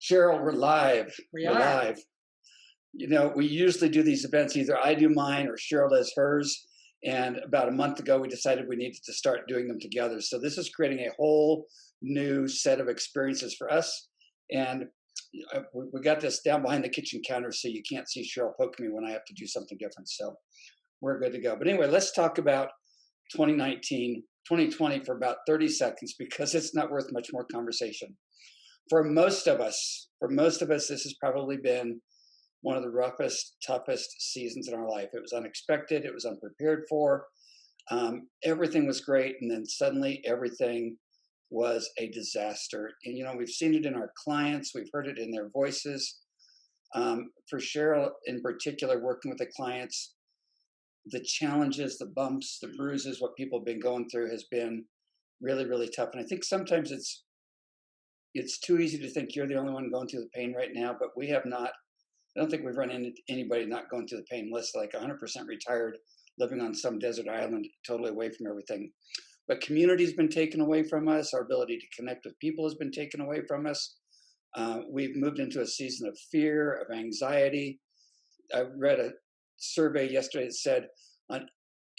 Cheryl, we're live. We We're are. live. We usually do these events, either I do mine or Cheryl does hers. And about a month ago, we decided we needed to start doing them together. So this is creating a whole new set of experiences for us. And we got this down behind the kitchen counter, so you can't see Cheryl poking me when I have to do something different. So we're good to go. But anyway, let's talk about 2019, 2020 for about 30 seconds because it's not worth much more conversation. For most of us, this has probably been one of the roughest, toughest seasons in our life. It was unexpected. It was unprepared for. Everything was great, and then suddenly everything was a disaster. And we've seen it in our clients. We've heard it in their voices. For Cheryl, in particular, working with the clients, the challenges, the bumps, the bruises, what people have been going through has been really, really tough. And I think sometimes it's too easy to think you're the only one going through the pain right now, but we have not. I don't think we've run into anybody not going through the pain, unless like 100% retired, living on some desert island, totally away from everything. But community's been taken away from us. Our ability to connect with people has been taken away from us. We've moved into a season of fear, of anxiety. I read a survey yesterday that said on,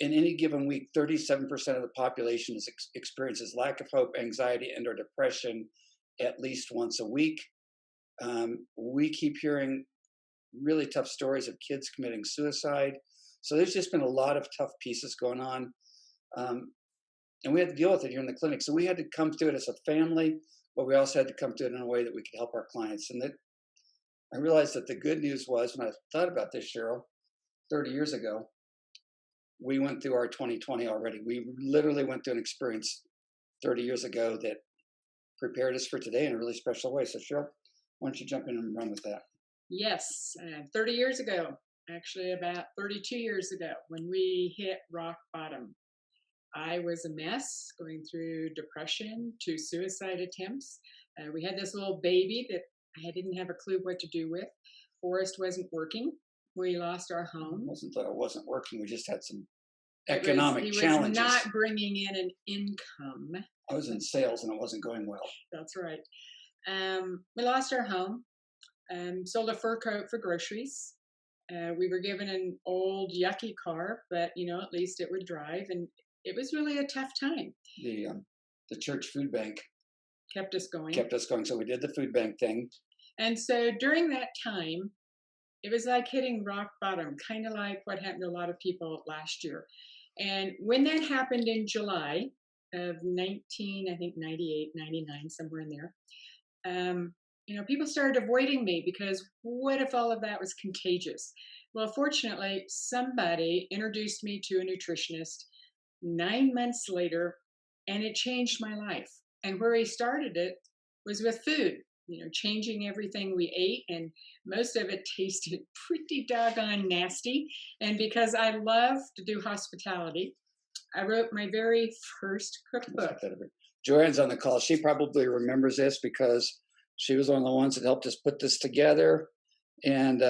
in any given week, 37% of the population experiences lack of hope, anxiety, and or depression at least once a week. We keep hearing really tough stories of kids committing suicide. So there's just been a lot of tough pieces going on. Um, and we had to deal with it here in the clinic. So we had to come through it as a family, but we also had to come through it in a way that we could help our clients. And that I realized that the good news was when I thought about this, Cheryl, 30 years ago, we went through our 2020 already. We literally went through an experience 30 years ago that prepared us for today in a really special way. So Cheryl, why don't you jump in and run with that? Yes, 30 years ago, actually about 32 years ago, when we hit rock bottom. I was a mess, going through depression to suicide attempts. We had this little baby that I didn't have a clue what to do with. Forrest wasn't working. We lost our It home. wasn't that it wasn't working. We just had some He economic was challenges. not bringing in an income. I was in sales and it wasn't going well. That's right. We lost our home. Sold a fur coat for groceries. We were given an old yucky car, but at least it would drive, and it was really a tough time. The church food bank Kept us going. kept us going, so we did the food bank thing. And so during that time, it was like hitting rock bottom, kind of like what happened to a lot of people last year. And when that happened in July of 19, I think 98, 99, somewhere in there, people started avoiding me because what if all of that was contagious? Well, fortunately, somebody introduced me to a nutritionist 9 months later, and it changed my life. And where he started it was with food, changing everything we ate, and most of it tasted pretty doggone nasty. And because I love to do hospitality, I wrote my very first cookbook. Joanne's on the call. She probably remembers this because she was one of the ones that helped us put this together. And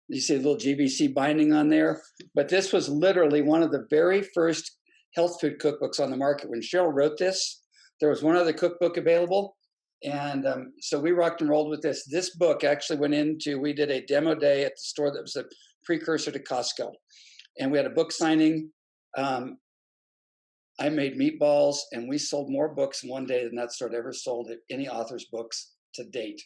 you see a little GBC binding on there. But this was literally one of the very first health food cookbooks on the market. When Cheryl wrote this, there was one other cookbook available. And so we rocked and rolled with this. This book actually we did a demo day at the store that was a precursor to Costco. And we had a book signing. I made meatballs, and we sold more books in one day than that store ever sold any author's books to date.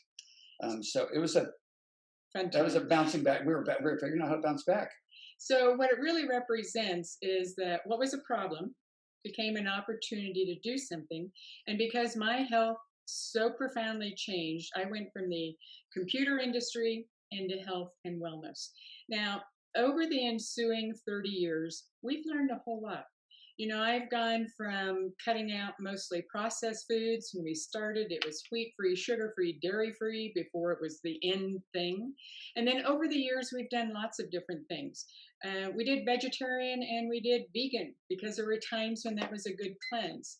So it was that was a bouncing back. We were figuring out how to bounce back. So what it really represents is that what was a problem became an opportunity to do something. And because my health so profoundly changed, I went from the computer industry into health and wellness. Now, over the ensuing 30 years, we've learned a whole lot. I've gone from cutting out mostly processed foods. When we started, it was wheat free, sugar free, dairy free before it was the in thing. And then over the years, we've done lots of different things. We did vegetarian and we did vegan because there were times when that was a good cleanse.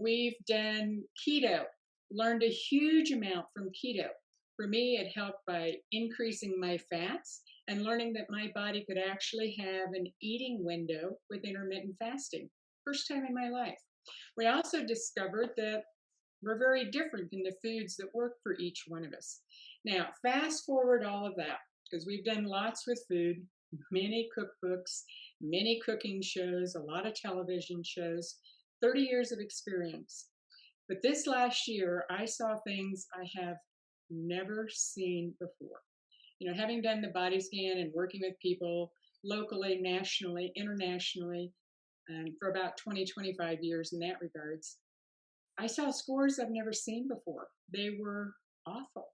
We've done keto, learned a huge amount from keto. For me, it helped by increasing my fats and learning that my body could actually have an eating window with intermittent fasting. First time in my life. We also discovered that were very different than the foods that work for each one of us. Now, fast forward all of that, because we've done lots with food, many cookbooks, many cooking shows, a lot of television shows, 30 years of experience. But this last year, I saw things I have never seen before. You know, having done the body scan and working with people locally, nationally, internationally, for about 20, 25 years in that regards, I saw scores I've never seen before. They were awful.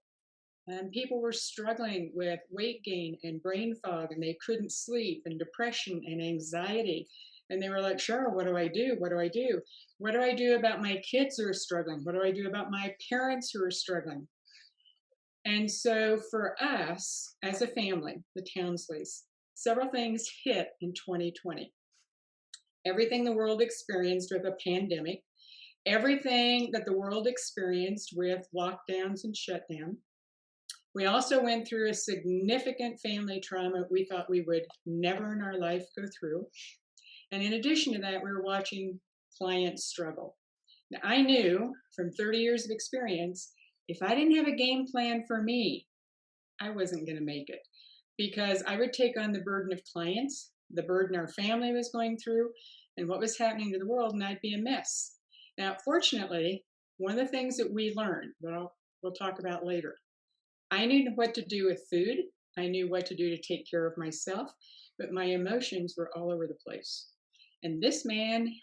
And people were struggling with weight gain and brain fog, and they couldn't sleep, and depression and anxiety. And they were like, Cheryl, what do I do? What do I do? What do I do about my kids who are struggling? What do I do about my parents who are struggling? And so for us as a family, the Townsleys, several things hit in 2020. Everything the world experienced with a pandemic, everything that the world experienced with lockdowns and shutdown. We also went through a significant family trauma we thought we would never in our life go through. And in addition to that, we were watching clients struggle. Now, I knew from 30 years of experience, if I didn't have a game plan for me, I wasn't going to make it, because I would take on the burden of clients, the burden our family was going through, and what was happening to the world, and I'd be a mess. Now, fortunately, one of the things that we learned, that we'll talk about later, I knew what to do with food. I knew what to do to take care of myself, but my emotions were all over the place. And this man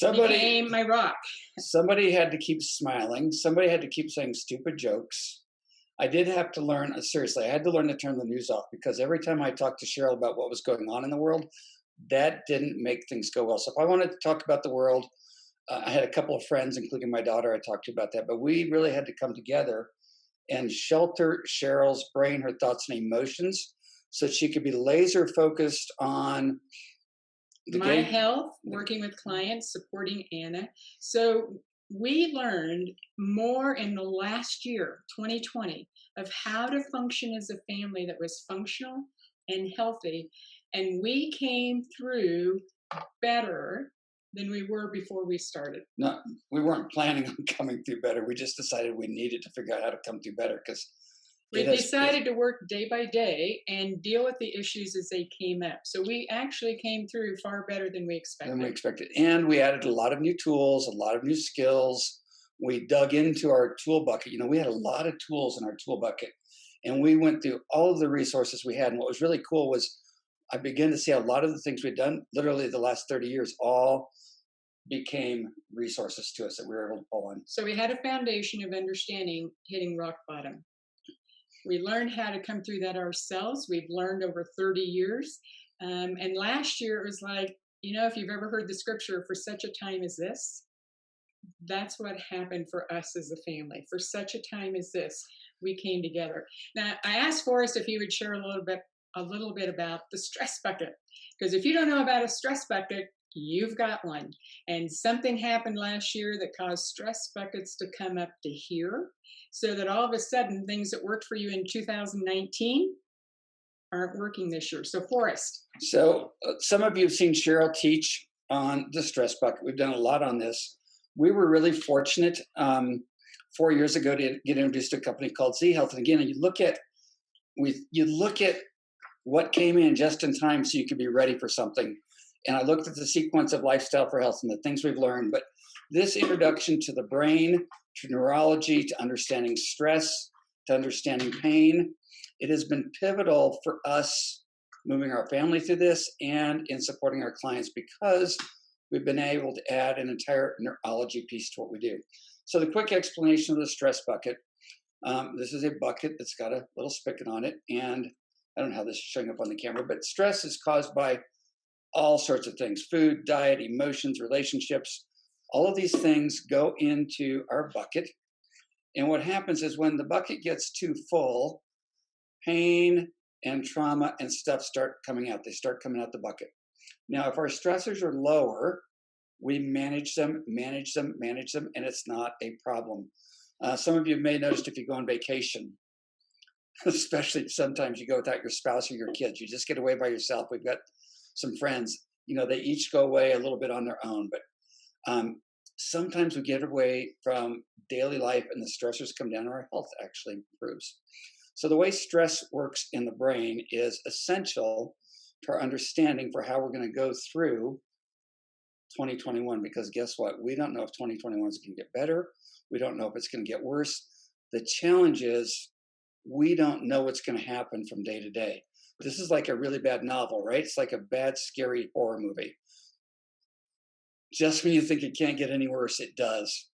became my rock. Somebody had to keep smiling. Somebody had to keep saying stupid jokes. I did have to learn, seriously, I had to learn to turn the news off, because every time I talked to Cheryl about what was going on in the world, that didn't make things go well. So if I wanted to talk about the world, I had a couple of friends, including my daughter, I talked to about that, but we really had to come together and shelter Cheryl's brain, her thoughts and emotions, so she could be laser focused on my health, working with clients, supporting Anna. So we learned more in the last year, 2020, of how to function as a family that was functional and healthy. And we came through better than we were before we started. No, we weren't planning on coming through better. We just decided we needed to figure out how to come through better, because we decided to work day by day and deal with the issues as they came up. So we actually came through far better than we expected. And we added a lot of new tools, a lot of new skills. We dug into our tool bucket. You know, we had a lot of tools in our tool bucket, and we went through all of the resources we had. And what was really cool was I began to see a lot of the things we'd done, literally the last 30 years, all became resources to us that we were able to pull on. So we had a foundation of understanding hitting rock bottom. We learned how to come through that ourselves. We've learned over 30 years. And last year it was like, you know, if you've ever heard the scripture, for such a time as this, that's what happened for us as a family. For such a time as this, we came together. Now, I asked Forrest if he would share a little bit about the stress bucket. Because if you don't know about a stress bucket, you've got one. And something happened last year that caused stress buckets to come up to here, so that all of a sudden things that worked for you in 2019 aren't working this year. So Forrest. So some of you have seen Cheryl teach on the stress bucket. We've done a lot on this. We were really fortunate 4 years ago to get introduced to a company called Z Health. And again, you look at what came in just in time so you could be ready for something. And I looked at the sequence of Lifestyle for Health and the things we've learned. But this introduction to the brain, to neurology, to understanding stress, to understanding pain, it has been pivotal for us moving our family through this and in supporting our clients, because we've been able to add an entire neurology piece to what we do. So the quick explanation of the stress bucket. This is a bucket that's got a little spigot on it. And I don't know how this is showing up on the camera, but stress is caused by all sorts of things: food, diet, emotions, relationships. All of these things go into our bucket. And what happens is when the bucket gets too full, pain and trauma and stuff start coming out. They start coming out the bucket. Now, if our stressors are lower, we manage them, and it's not a problem. Some of you may have noticed if you go on vacation, especially sometimes you go without your spouse or your kids, you just get away by yourself. We've got some friends, you know, they each go away a little bit on their own, but sometimes we get away from daily life and the stressors come down and our health actually improves. So the way stress works in the brain is essential to our understanding for how we're going to go through 2021, because guess what? We don't know if 2021 is going to get better. We don't know if it's going to get worse. The challenge is we don't know what's going to happen from day to day. This is like a really bad novel, right? It's like a bad, scary horror movie. Just when you think it can't get any worse, it does.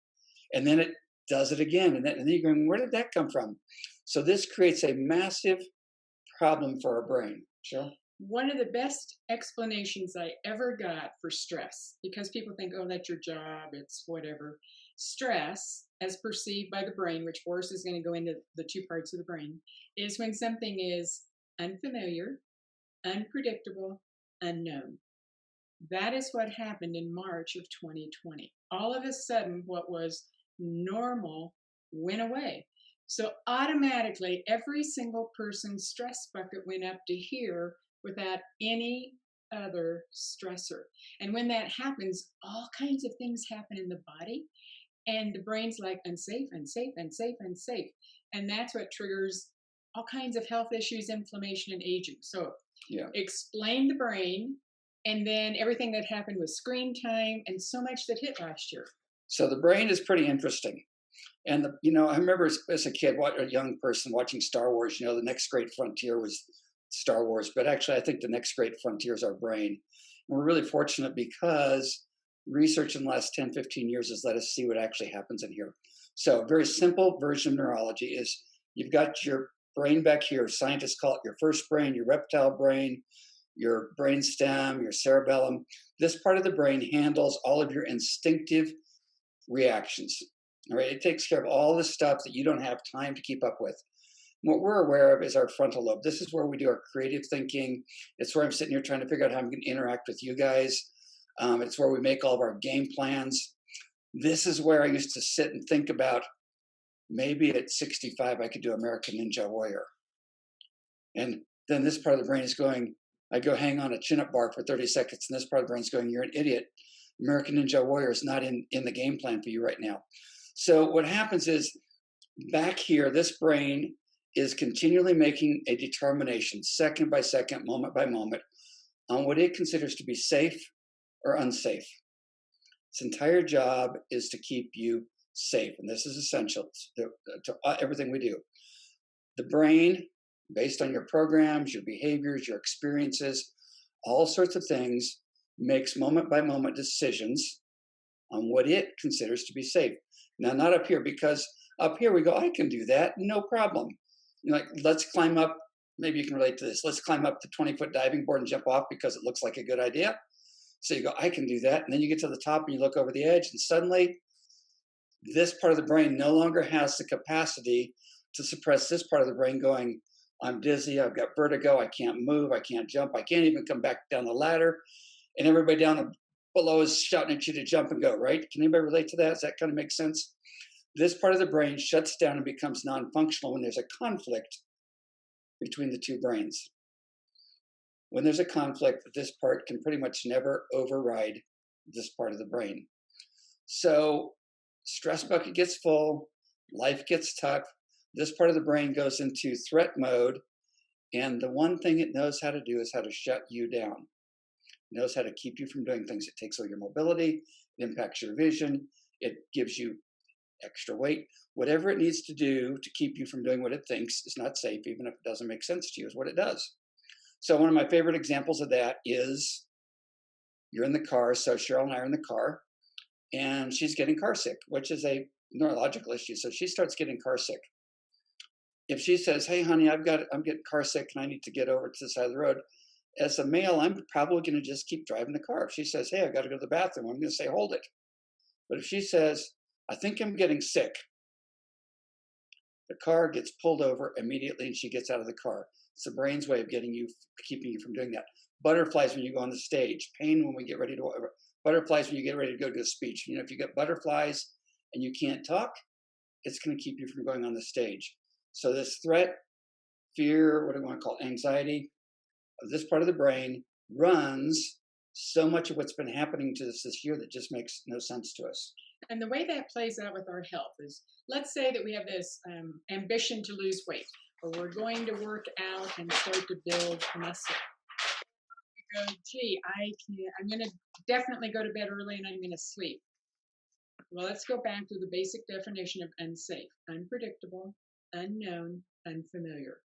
And then it does it again. And then you're going, where did that come from? So this creates a massive problem for our brain. Sure. One of the best explanations I ever got for stress, because people think, oh, that's your job, it's whatever. Stress, as perceived by the brain, which Forrest is going to go into the two parts of the brain, is when something is unfamiliar, unpredictable, unknown. That is what happened in March of 2020. All of a sudden, what was normal went away. So automatically, every single person's stress bucket went up to here without any other stressor. And when that happens, all kinds of things happen in the body, and the brain's like unsafe, unsafe, unsafe, unsafe. And that's what triggers all kinds of health issues, inflammation, and aging. So Yeah. explain the brain, and then everything that happened with screen time and so much that hit last year. So the brain is pretty interesting. And I remember as a kid, a young person watching Star Wars. The next great frontier was Star Wars, but actually, I think the next great frontier is our brain. And we're really fortunate because research in the last 10, 15 years has let us see what actually happens in here. So, a very simple version of neurology is you've got your brain back here. Scientists call it your first brain, your reptile brain, your brain stem, your cerebellum. This part of the brain handles all of your instinctive reactions. All right, it takes care of all the stuff that you don't have time to keep up with. What we're aware of is our frontal lobe. This is where we do our creative thinking. It's where I'm sitting here trying to figure out how I'm going to interact with you guys. It's where we make all of our game plans. This is where I used to sit and think about maybe at 65 I could do American Ninja Warrior. And then this part of the brain is going, I go hang on a chin-up bar for 30 seconds, and this part of the brain is going, you're an idiot. American Ninja Warrior is not in the game plan for you right now. So what happens is back here, this brain is continually making a determination, second by second, moment by moment, on what it considers to be safe or unsafe. Its entire job is to keep you safe, and this is essential to everything we do. The brain, based on your programs, your behaviors, your experiences, all sorts of things, makes moment by moment decisions on what it considers to be safe. Now, not up here, because up here we go, I can do that, no problem. Like, let's climb up, maybe you can relate to this. Let's climb up the 20-foot diving board and jump off because it looks like a good idea. So you go, I can do that. And then you get to the top and you look over the edge, and suddenly this part of the brain no longer has the capacity to suppress this part of the brain going, I'm dizzy, I've got vertigo, I can't move, I can't jump, I can't even come back down the ladder. And everybody down below is shouting at you to jump and go, right? Can anybody relate to that? Does that kind of make sense? This part of the brain shuts down and becomes non-functional when there's a conflict between the two brains. When there's a conflict, this part can pretty much never override this part of the brain. So stress bucket gets full, life gets tough, this part of the brain goes into threat mode, and the one thing it knows how to do is how to shut you down. It knows how to keep you from doing things. It takes away your mobility, it impacts your vision, it gives you extra weight, whatever it needs to do to keep you from doing what it thinks is not safe, even if it doesn't make sense to you, is what it does. So one of my favorite examples of that is you're in the car. So Cheryl and I are in the car, and she's getting car sick, which is a neurological issue. So she starts getting car sick. If she says, hey, honey, I'm getting car sick and I need to get over to the side of the road, as a male, I'm probably going to just keep driving the car. If she says, hey, I got to go to the bathroom, I'm going to say, hold it. But if she says, I think I'm getting sick, the car gets pulled over immediately and she gets out of the car. It's the brain's way of keeping you from doing that. Butterflies when you go on the stage, pain when we get ready to, butterflies when you get ready to go to a speech. If you get butterflies and you can't talk, it's going to keep you from going on the stage. So this threat, fear, what do we want to call it, anxiety, of this part of the brain runs so much of what's been happening to us this year that just makes no sense to us. And the way that plays out with our health is, let's say that we have this ambition to lose weight, or we're going to work out and start to build muscle. We go, gee, I'm going to definitely go to bed early and I'm going to sleep. Well, let's go back to the basic definition of unsafe: unpredictable, unknown, unfamiliar.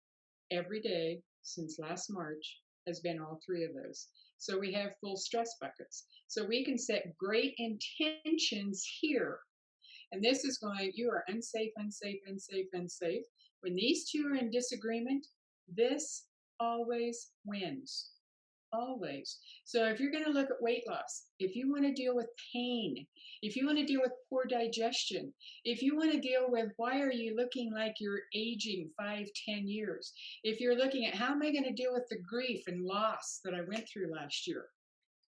Every day since last March has been all three of those. So we have full stress buckets. So we can set great intentions here. And this is going, you are unsafe, unsafe, unsafe, unsafe. When these two are in disagreement, this always wins. Always. So if you're going to look at weight loss, if you want to deal with pain, if you want to deal with poor digestion, if you want to deal with why are you looking like you're aging 5, 10 years, if you're looking at how am I going to deal with the grief and loss that I went through last year,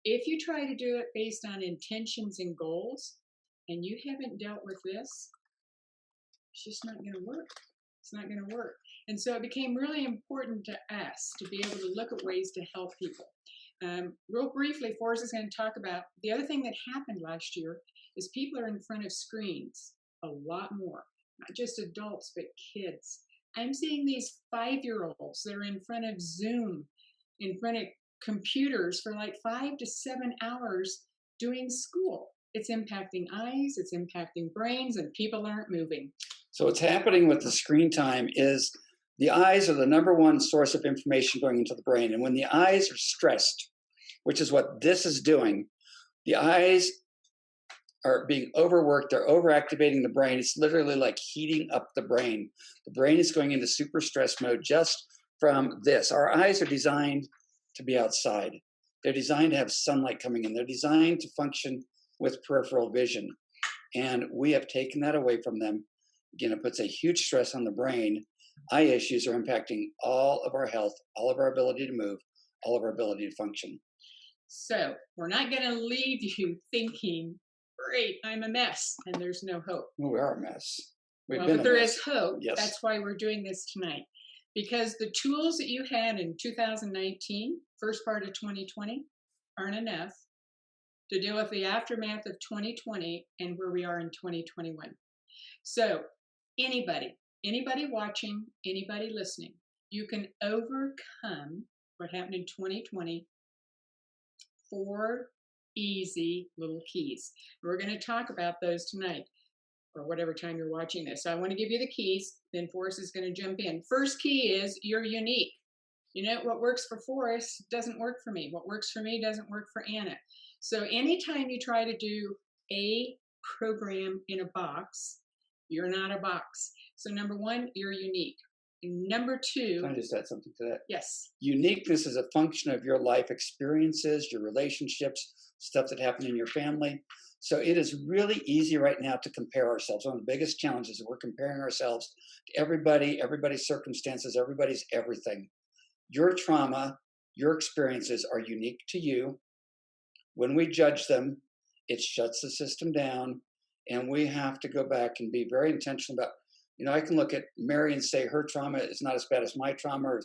if you try to do it based on intentions and goals and you haven't dealt with this, it's just not going to work. It's not going to work. And so it became really important to us to be able to look at ways to help people. Real briefly, Forrest is going to talk about the other thing that happened last year is people are in front of screens a lot more, not just adults, but kids. I'm seeing these 5-year-olds that are in front of Zoom, in front of computers for like 5 to 7 hours doing school. It's impacting eyes, it's impacting brains, and people aren't moving. So what's happening with the screen time is the eyes are the number one source of information going into the brain. And when the eyes are stressed, which is what this is doing, the eyes are being overworked, they're overactivating the brain. It's literally like heating up the brain. The brain is going into super stress mode just from this. Our eyes are designed to be outside. They're designed to have sunlight coming in. They're designed to function with peripheral vision. And we have taken that away from them. Again, it puts a huge stress on the brain. Eye issues are impacting all of our health, all of our ability to move, all of our ability to function. So we're not going to leave you thinking, great, I'm a mess and there's no hope. Well, we are a mess. But there is hope. Yes. That's why we're doing this tonight. Because the tools that you had in 2019, first part of 2020, aren't enough to deal with the aftermath of 2020 and where we are in 2021. So anybody watching, anybody listening, you can overcome what happened in 2020. 4 easy little keys. We're going to talk about those tonight or whatever time you're watching this. So I want to give you the keys, then Forrest is going to jump in. First key is you're unique. You know, what works for Forrest doesn't work for me. What works for me doesn't work for Anna. So anytime you try to do a program in a box, you're not a box. So number 1, you're unique. And number 2. Can I just add something to that? Yes. Uniqueness is a function of your life experiences, your relationships, stuff that happened in your family. So it is really easy right now to compare ourselves. One of the biggest challenges is we're comparing ourselves to everybody, everybody's circumstances, everybody's everything. Your trauma, your experiences are unique to you. When we judge them, it shuts the system down, and we have to go back and be very intentional about, I can look at Mary and say her trauma is not as bad as my trauma, or,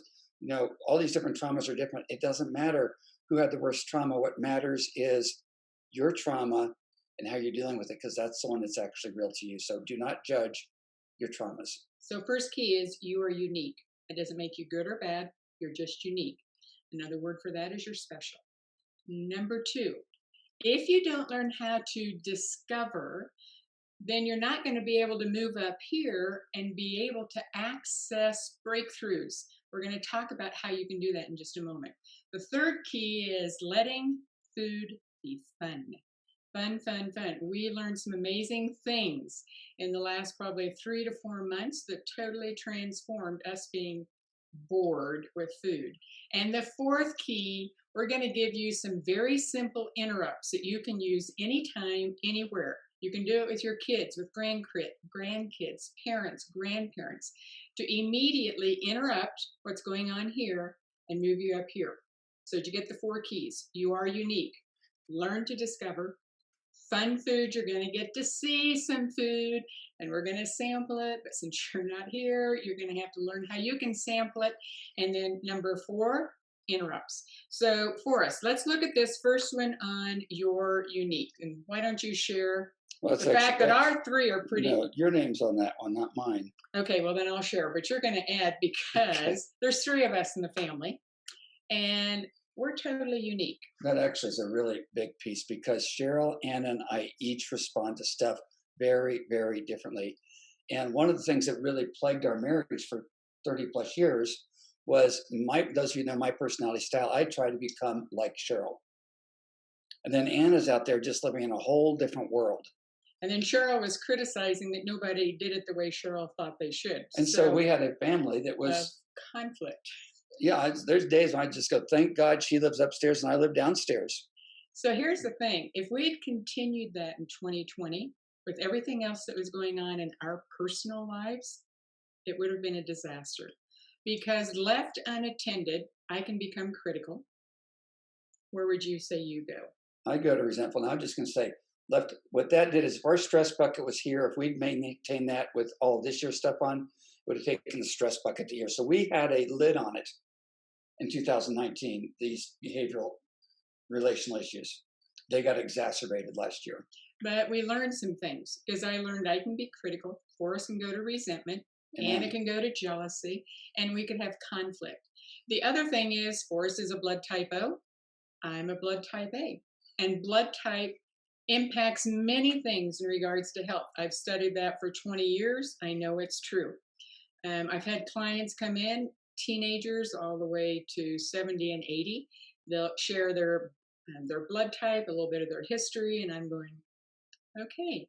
all these different traumas are different. It doesn't matter who had the worst trauma. What matters is your trauma and how you're dealing with it, because that's the one that's actually real to you. So do not judge your traumas. So first key is you are unique. It doesn't make you good or bad. You're just unique. Another word for that is you're special. Number 2, if you don't learn how to discover, then you're not going to be able to move up here and be able to access breakthroughs. We're going to talk about how you can do that in just a moment. The third key is letting food be fun. Fun, fun, fun. We learned some amazing things in the last probably 3 to 4 months that totally transformed us being bored with food. And the fourth key, we're going to give you some very simple interrupts that you can use anytime, anywhere. You can do it with your kids, with grandkids, parents, grandparents, to immediately interrupt what's going on here and move you up here. So did you get the 4 keys? You are unique. Learn to discover. Fun food, you're going to get to see some food and we're going to sample it. But since you're not here, you're going to have to learn how you can sample it. And then number 4, interrupts. So Forrest, let's look at this first one on your unique. And why don't you share Well, The fact that our three are pretty. no, your name's on that one, not mine. Okay, well then I'll share, but you're going to add Okay. because there's three of us in the family, and we're totally unique. That actually is a really big piece because Cheryl, Anna, and I each respond to stuff very, very differently. And one of the things that really plagued our marriage for 30 plus years was those of you know my personality style. I try to become like Cheryl. And then Anna's out there just living in a whole different world. And then Cheryl was criticizing that nobody did it the way Cheryl thought they should. And so we had a family that of was, conflict. yeah, there's days when I just go, thank God she lives upstairs and I live downstairs. So here's the thing: if we had continued that in 2020 with everything else that was going on in our personal lives, it would have been a disaster. Because left unattended, I can become critical. Where would you say you go? I go to resentful. And I'm just going to say, left. What that did is, if our stress bucket was here, if we'd maintained that with all of this year's stuff on, it would have taken the stress bucket to here. So we had a lid on it in 2019. These behavioral relational issues, they got exacerbated last year. But we learned some things because I learned I can be critical, Forrest can go to resentment, And Anna can go to jealousy, and we could have conflict. The other thing is, Forrest is a blood type O, I'm a blood type A. And blood type impacts many things in regards to health. I've studied that for 20 years. I know it's true. I've had clients come in, teenagers all the way to 70 and 80. They'll share their blood type, a little bit of their history, and I'm going, okay,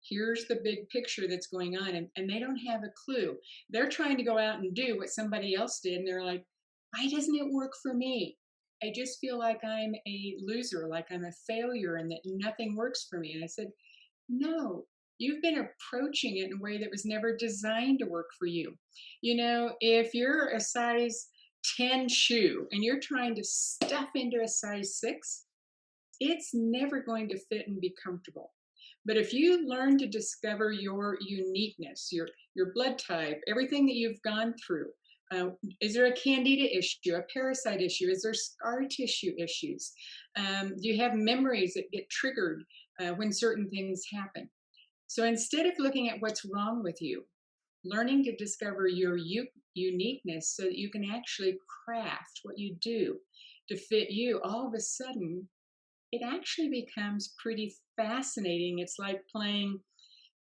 here's the big picture that's going on. And they don't have a clue. They're trying to go out and do what somebody else did, and they're like, why doesn't it work for me? I just feel like I'm a loser, like I'm a failure, and that nothing works for me. And I said, no, you've been approaching it in a way that was never designed to work for you. You know, if you're a size 10 shoe and you're trying to stuff into a size 6, it's never going to fit and be comfortable. But if you learn to discover your uniqueness, your blood type, everything that you've gone through, is there a candida issue, a parasite issue? Is there scar tissue issues? Do you have memories that get triggered when certain things happen? So instead of looking at what's wrong with you, learning to discover your uniqueness so that you can actually craft what you do to fit you, all of a sudden, it actually becomes pretty fascinating. It's like playing,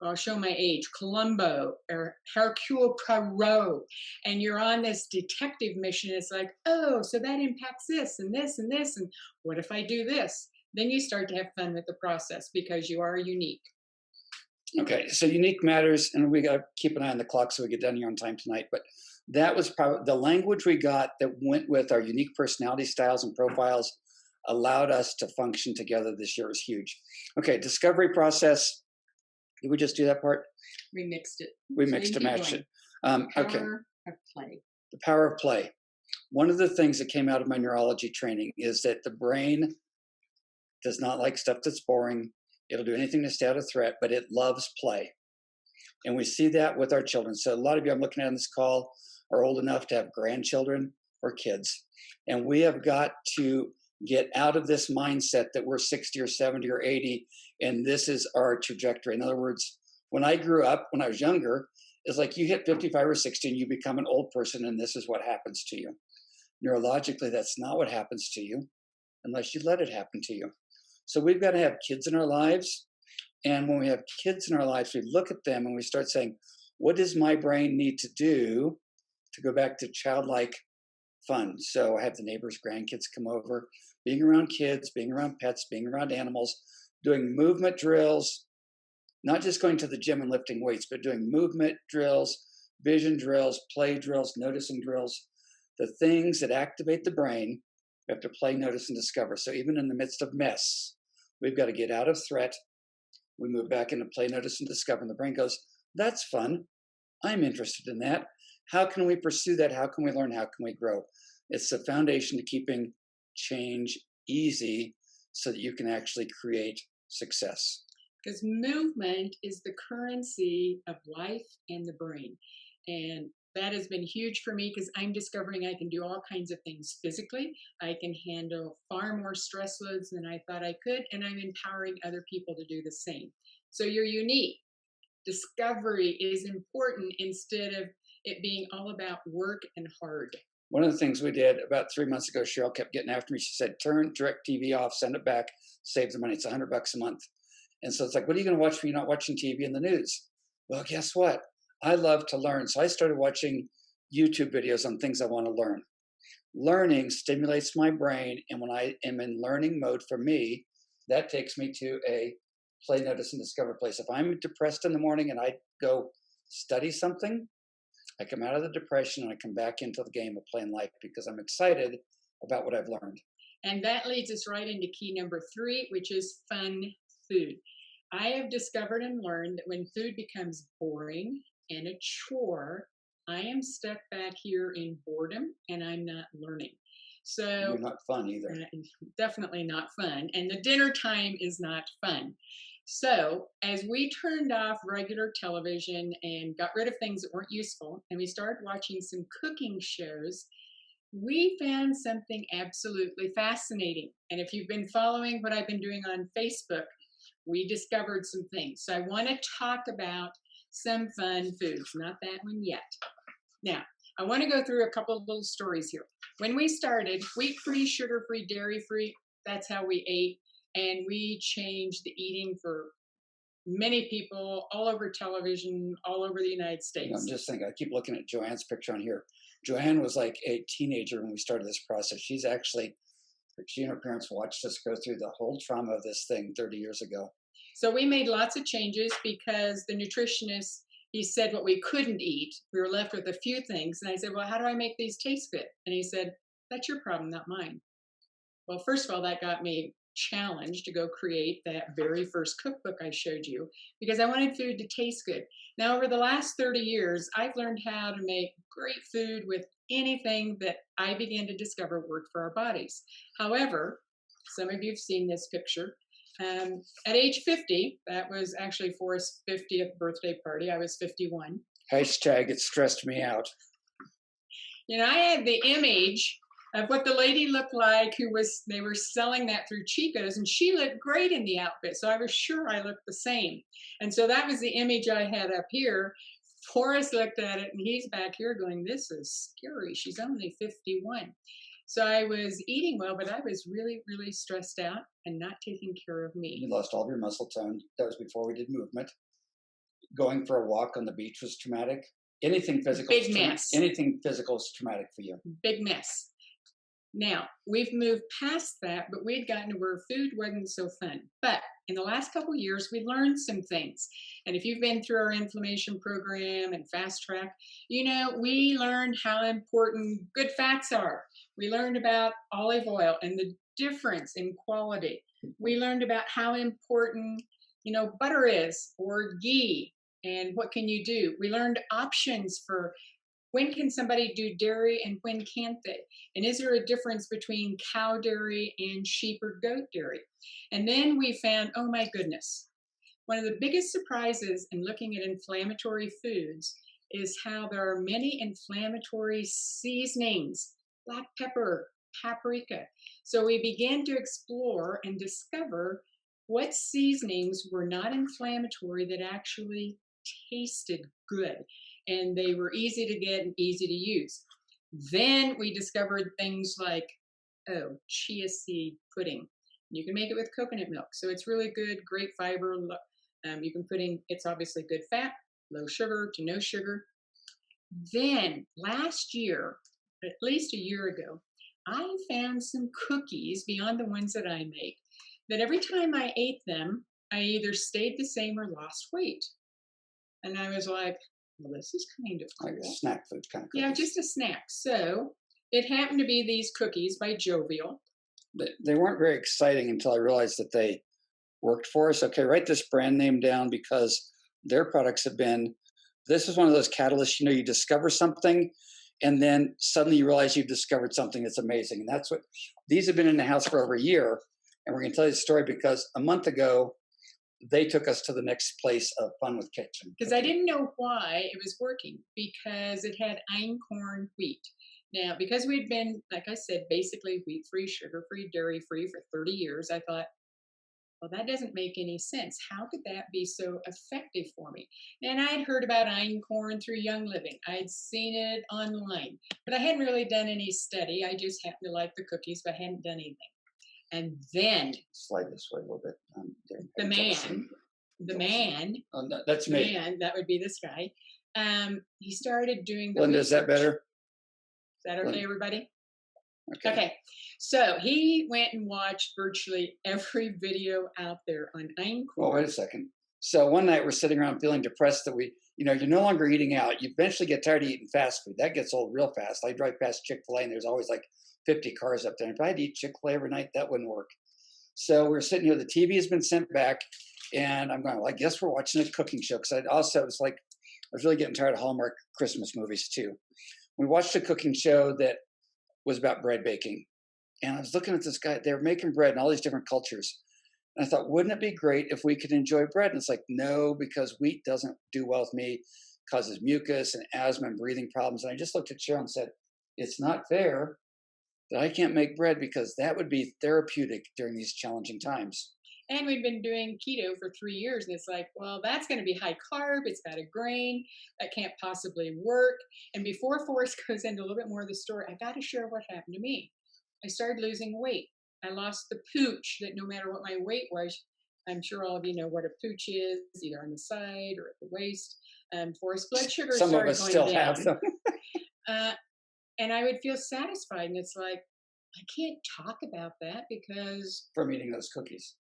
I'll show my age, Columbo or Hercule Poirot, and you're on this detective mission. It's like, oh, so that impacts this and this and this, and what if I do this? Then you start to have fun with the process because you are unique. okay, so unique matters, and we got to keep an eye on the clock so we get done here on time tonight. But that was probably the language we got that went with our unique personality styles and profiles, allowed us to function together this year was huge. Okay, discovery process. Did we just do that part? We mixed it. We So mixed you and keep matched going. it. Okay, Power of play. the power of play. One of the things that came out of my neurology training is that the brain does not like stuff that's boring. It'll do anything to stay out of threat, but it loves play. And we see that with our children. So a lot of you I'm looking at on this call are old enough to have grandchildren or kids. And we have got to get out of this mindset that we're 60 or 70 or 80 and this is our trajectory. In other words, when I grew up, when I was younger, it's like you hit 55 or 60 and you become an old person and this is what happens to you. Neurologically, that's not what happens to you unless you let it happen to you. So we've got to have kids in our lives. And when we have kids in our lives, we look at them and we start saying, what does my brain need to do to go back to childlike fun? So I have the neighbors' grandkids come over, being around kids, being around pets, being around animals, doing movement drills, not just going to the gym and lifting weights, but doing movement drills, vision drills, play drills, noticing drills, the things that activate the brain. We have to play, notice, and discover. So even in the midst of mess, we've got to get out of threat. We move back into play, notice, and discover. And the brain goes, that's fun. I'm interested in that. How can we pursue that? How can we learn? How can we grow? It's the foundation to keeping change easy so that you can actually create success. Because movement is the currency of life and the brain. And that has been huge for me because I'm discovering I can do all kinds of things physically. I can handle far more stress loads than I thought I could, and I'm empowering other people to do the same. So you're unique. Discovery is important instead of it being all about work and hard. One of the things we did about 3 months ago, Cheryl kept getting after me. She said, "Turn DirecTV off, send it back, save the money. It's $100 a month." And so it's like, what are you going to watch when you're not watching TV and the news? Well, guess what? I love to learn. So I started watching YouTube videos on things I want to learn. Learning stimulates my brain. And when I am in learning mode for me, that takes me to a play, notice, and discover place. If I'm depressed in the morning and I go study something, I come out of the depression and I come back into the game of playing life because I'm excited about what I've learned. And that leads us right into key number 3, which is fun food. I have discovered and learned that when food becomes boring and a chore, I am stuck back here in boredom and I'm not learning. You're So not fun either. definitely not fun. And the dinner time is not fun. So, as we turned off regular television and got rid of things that weren't useful, and we started watching some cooking shows, we found something absolutely fascinating. And if you've been following what I've been doing on Facebook, we discovered some things. So, I want to talk about some fun foods, not that one yet. Now, I want to go through a couple of little stories here. When we started, wheat free, sugar free, dairy free, that's how we ate. And we changed the eating for many people all over television, all over the United I'm States. just thinking, I keep looking at Joanne's picture on here. Joanne was like a teenager when we started this process. She and her parents watched us go through the whole trauma of this thing 30 years ago. So we made lots of changes because the nutritionist, he said what we couldn't eat. We were left with a few things. And I said, well, how do I make these taste good? And he said, that's your problem, not mine. Well, first of all, that got me challenged to go create that very first cookbook I showed you because I wanted food to taste good. Now, over the last 30 years, I've learned how to make great food with anything that I began to discover worked for our bodies. However, some of you have seen this picture. At age 50, that was actually Forrest's 50th birthday party. I was 51. Hashtag it stressed me out. You know, I had the image of what the lady looked like they were selling that through Chico's, and she looked great in the outfit. So I was sure I looked the same. And so that was the image I had up here. Forrest looked at it and he's back here going, this is scary. She's only 51. So I was eating well, but I was really, really stressed out and not taking care of me. You lost all of your muscle tone. That was before we did movement. Going for a walk on the beach was traumatic. Anything physical. Big mess. Anything physical is traumatic for you. Big mess. Now, we've moved past that, but we had gotten to where food wasn't so fun. But in the last couple of years, we learned some things. And if you've been through our inflammation program and fast track, you know, we learned how important good fats are. We learned about olive oil and the difference in quality. We learned about how important, you know, butter is or ghee and what can you do. We learned options for when can somebody do dairy and when can't they? And is there a difference between cow dairy and sheep or goat dairy? And then we found, oh my goodness, one of the biggest surprises in looking at inflammatory foods is how there are many inflammatory seasonings, black pepper, paprika. So we began to explore and discover what seasonings were not inflammatory that actually tasted good. And they were easy to get and easy to use. Then we discovered things like, chia seed pudding. You can make it with coconut milk. So it's really good, great fiber. You can put in, it's obviously good fat, low sugar to no sugar. Then last year, at least a year ago, I found some cookies beyond the ones that I make that every time I ate them, I either stayed the same or lost weight. And I was like, well, this is kind of cool. Like a snack food kind of cookies. Yeah, just a snack. So it happened to be these cookies by Jovial. They weren't very exciting until I realized that they worked for us. Okay, write this brand name down because their products have been, this is one of those catalysts, you know, you discover something and then suddenly you realize you've discovered something that's amazing. And that's what, these have been in the house for over a year. And we're going to tell you the story because a month ago, they took us to the next place of Fun with Kitchen. Because I didn't know why it was working because it had einkorn wheat. Now, because we'd been, like I said, basically wheat-free, sugar-free, dairy-free for 30 years, I thought, Well, that doesn't make any sense. How could that be so effective for me? And I'd heard about einkorn through Young Living. I'd seen it online, but I hadn't really done any study. I just happened to like the cookies, but hadn't done anything. And then Slide this way a little bit. the man, the man, Oh, no, that's the me. man, that would be this guy. He started doing the Linda, is that research. better? Is that okay, Linda, everybody? okay. Okay, so he went and watched virtually every video out there on Well, wait a Einkorn. second. So one night we're sitting around feeling depressed that you're no longer eating out. You eventually get tired of eating fast food. That gets old real fast. I drive past Chick-fil-A and there's always like 50 cars up there. And if I had to eat Chick-fil-A every night, that wouldn't work. So we're sitting here, the TV has been sent back, and I'm going, well, I guess we're watching a cooking show. Because it was like, I was really getting tired of Hallmark Christmas movies too. We watched a cooking show that was about bread baking. And I was looking at this guy, they were making bread in all these different cultures. And I thought, wouldn't it be great if we could enjoy bread? And it's like, no, because wheat doesn't do well with me, causes mucus and asthma and breathing problems. And I just looked at Cheryl and said, it's not fair that I can't make bread because that would be therapeutic during these challenging times. And we've been doing keto for 3 years, and it's like, well, that's going to be high carb. It's got a grain that can't possibly work. And before Forrest goes into a little bit more of the story, I got to share what happened to me. I started losing weight. I lost the pooch that no matter what my weight was, I'm sure all of you know what a pooch is, either on the side or at the waist. Forrest blood sugar Some of started us going still down. have them. Uh, and I would feel satisfied. And it's like, I can't talk about that because, From eating those cookies.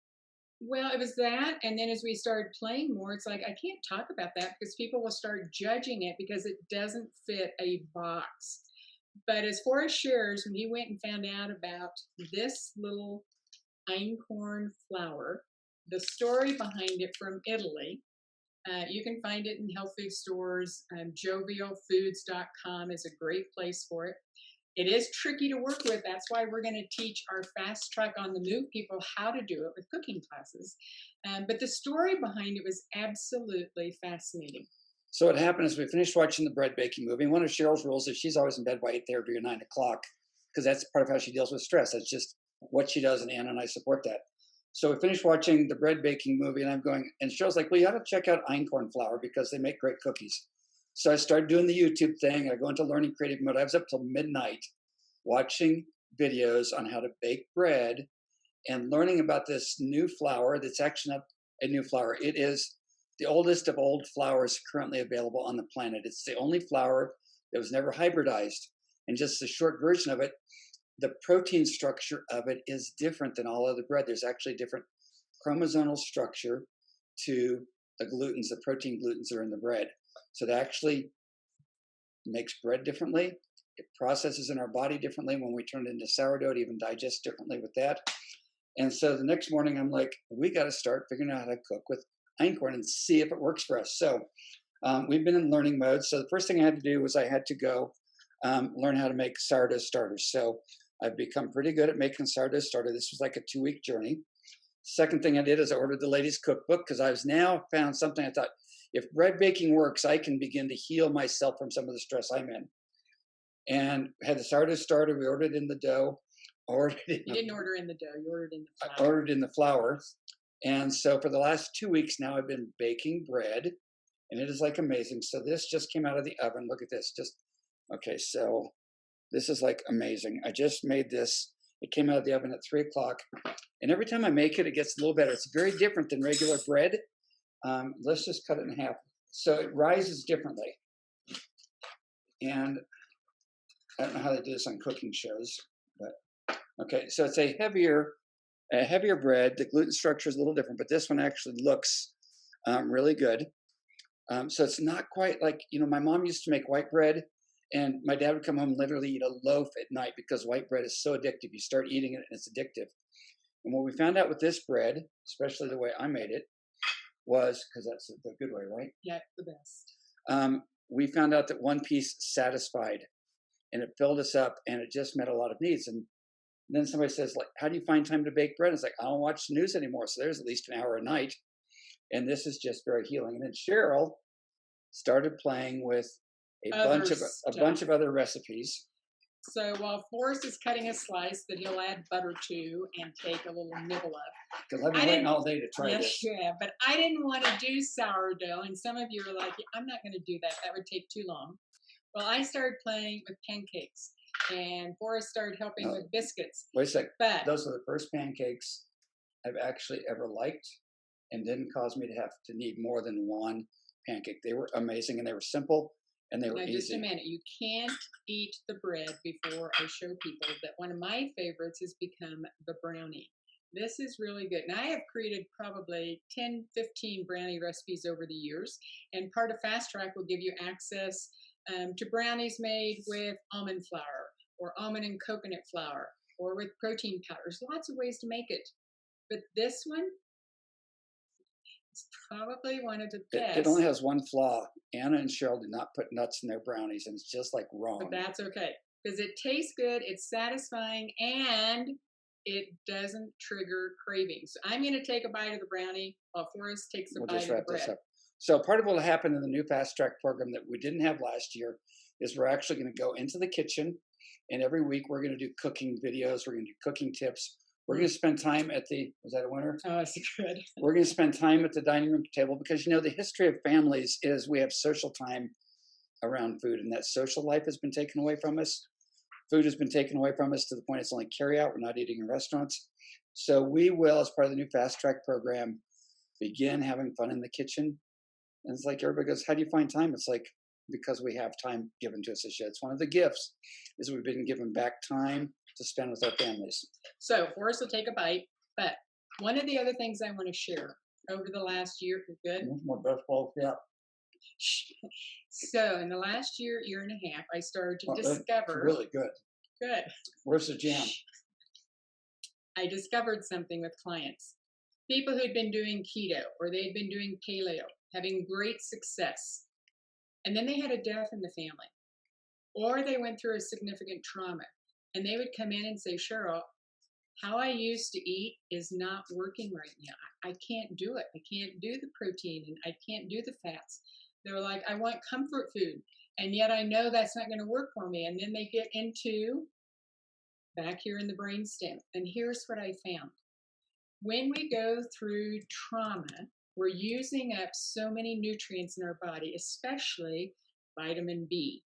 well, it was that. And then as we started playing more, it's like, I can't talk about that because people will start judging it because it doesn't fit a box. But as Forrest shares, when he went and found out about this little einkorn flour, the story behind it from Italy, you can find it in health food stores. Jovialfoods.com is a great place for it. It is tricky to work with. That's why we're going to teach our Fast Track on the Move people how to do it with cooking classes. But the story behind it was absolutely fascinating. So what happened is we finished watching the bread baking movie. One of Cheryl's rules is she's always in bed by 8:30 or 9 o'clock because that's part of how she deals with stress. That's just what she does, and Anna and I support that. So we finished watching the bread baking movie, and I'm going, and Cheryl's like, well, you ought to check out einkorn flour because they make great cookies. So I started doing the YouTube thing. I go into learning creative mode. I was up till midnight watching videos on how to bake bread and learning about this new flour that's actually not a new flour. It is the oldest of old flours currently available on the planet. It's the only flour that was never hybridized. And just the short version of it, the protein structure of it is different than all other bread. There's actually a different chromosomal structure to the glutens, the protein glutens that are in the bread. So it actually makes bread differently. It processes in our body differently. When we turn it into sourdough, it even digests differently with that. And so the next morning, I'm like, we got to start figuring out how to cook with einkorn and see if it works for us. So we've been in learning mode. So the first thing I had to do was I had to go learn how to make sourdough starters. So I've become pretty good at making sourdough starter. This was like a 2-week journey. Second thing I did is I ordered the ladies' cookbook because I was now found something I thought, if bread baking works, I can begin to heal myself from some of the stress I'm in. And had the sourdough starter. We ordered in the dough. You didn't order in the dough, you ordered in the I flour. ordered in the flour. And so for the last 2 weeks now, I've been baking bread, and it is like amazing. So this just came out of the oven. Look at this. Okay, so this is like amazing. I just made this. It came out of the oven at 3 o'clock. And every time I make it, it gets a little better. It's very different than regular bread. Let's just cut it in half. So it rises differently. And I don't know how they do this on cooking shows, but okay. So it's a heavier bread. The gluten structure is a little different, but this one actually looks really good. So it's not quite like, my mom used to make white bread, and my dad would come home and literally eat a loaf at night because white bread is so addictive. You start eating it and it's addictive. And what we found out with this bread, especially the way I made it, was, because that's the good way, right? Yeah, the best. We found out that one piece satisfied, and it filled us up, and it just met a lot of needs. And then somebody says, like, how do you find time to bake bread? It's like, I don't watch the news anymore. So there's at least an hour a night. And this is just very healing. And then Cheryl started playing with a bunch of other recipes. So while Forrest is cutting a slice that he'll add butter to and take a little nibble of, Because I've been I waiting didn't. all day to try Yes, this. yeah, but I didn't want to do sourdough, and some of you are like, "I'm not going to do that. That would take too long." Well, I started playing with pancakes, and Forrest started helping No, with biscuits. wait a sec. But Those are the first pancakes I've actually ever liked and didn't cause me to have to need more than one pancake. They were amazing and they were simple and they were now, just a easy. minute, you can't eat the bread before I show people that one of my favorites has become the brownie. This is really good. Now, I have created probably 10, 15 brownie recipes over the years, and part of Fast Track will give you access to brownies made with almond flour or almond and coconut flour or with protein powder. There's lots of ways to make it. But this one is probably one of the It only best. has one flaw. Anna and Cheryl did not put nuts in their brownies and it's just like But wrong. that's okay because it tastes good, it's satisfying, and it doesn't trigger cravings. So I'm going to take a bite of the brownie while Forrest takes a We'll bite just of the wrap this bread. up. So part of what will happen in the new Fast Track program that we didn't have last year is we're actually going to go into the kitchen and every week we're going to do cooking videos. We're going to do cooking tips. We're going to spend time at the, was that a winner? Oh, it's good. We're going to spend time at the dining room table because, you know, the history of families is we have social time around food and that social life has been taken away from us. Food has been taken away from us to the point it's only carry out. We're not eating in restaurants. So we will, as part of the new Fast Track program, begin having fun in the kitchen. And it's like everybody goes, how do you find time? It's like, because we have time given to us this year. It's one of the gifts is we've been given back time to spend with our families. So Forrest will take a bite. But one of the other things I want to share over the last year, good. More breathful, yeah. So in the last year, year and a half, I started to Well, it's discover. really good. Good. Where's the jam? I discovered something with clients. People who'd been doing keto or they'd been doing paleo, having great success. And then they had a death in the family, or they went through a significant trauma. And they would come in and say, Cheryl, how I used to eat is not working right now. I can't do it. I can't do the protein and I can't do the fats. They're like, I want comfort food. And yet I know that's not going to work for me. And then they get into back here in the brainstem. And here's what I found. When we go through trauma, we're using up so many nutrients in our body, especially vitamin B.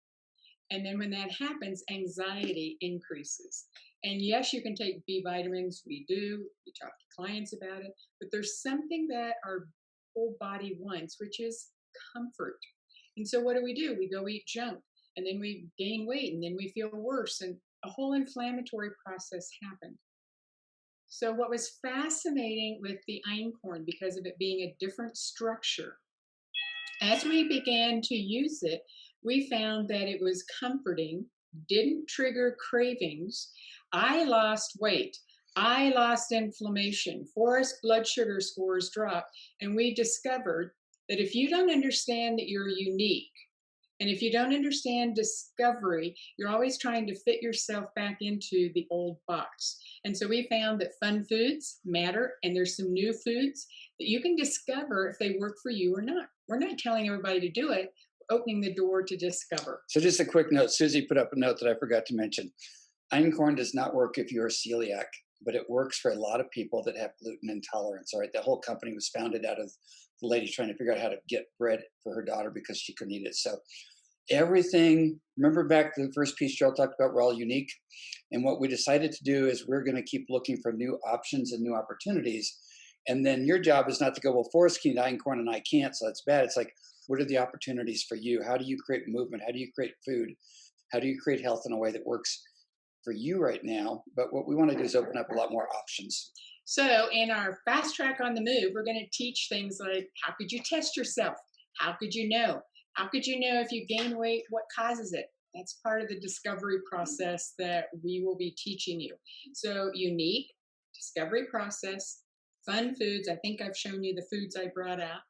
And then when that happens, anxiety increases. And yes, you can take B vitamins. We do. We talk to clients about it. But there's something that our whole body wants, which is comfort. And so what do? We go eat junk. And then we gain weight. And then we feel worse. And a whole inflammatory process happened. So what was fascinating with the einkorn, because of it being a different structure, as we began to use it, we found that it was comforting, didn't trigger cravings. I lost weight. I lost inflammation. Forrest blood sugar scores dropped. And we discovered that if you don't understand that you're unique, and if you don't understand discovery, you're always trying to fit yourself back into the old box. And so we found that fun foods matter, and there's some new foods that you can discover if they work for you or not. We're not telling everybody to do it, we're opening the door to discover. So just a quick note, Susie put up a note that I forgot to mention. Einkorn does not work if you're a celiac, but it works for a lot of people that have gluten intolerance. All right, the whole company was founded out of the lady trying to figure out how to get bread for her daughter because she couldn't eat it. So everything, remember back to the first piece Cheryl talked about, we're all unique. And what we decided to do is we're going to keep looking for new options and new opportunities. And then your job is not to go, well, Forrest can eat einkorn and I can't, so that's bad. It's like, what are the opportunities for you? How do you create movement? How do you create food? How do you create health in a way that works for you right now? But what we want to do is open up a lot more options. So in our Fast Track on the Move, we're going to teach things like, how could you test yourself? How could you know? How could you know if you gain weight, what causes it? That's part of the discovery process that we will be teaching you. So unique, discovery process, fun foods. I think I've shown you the foods I brought out.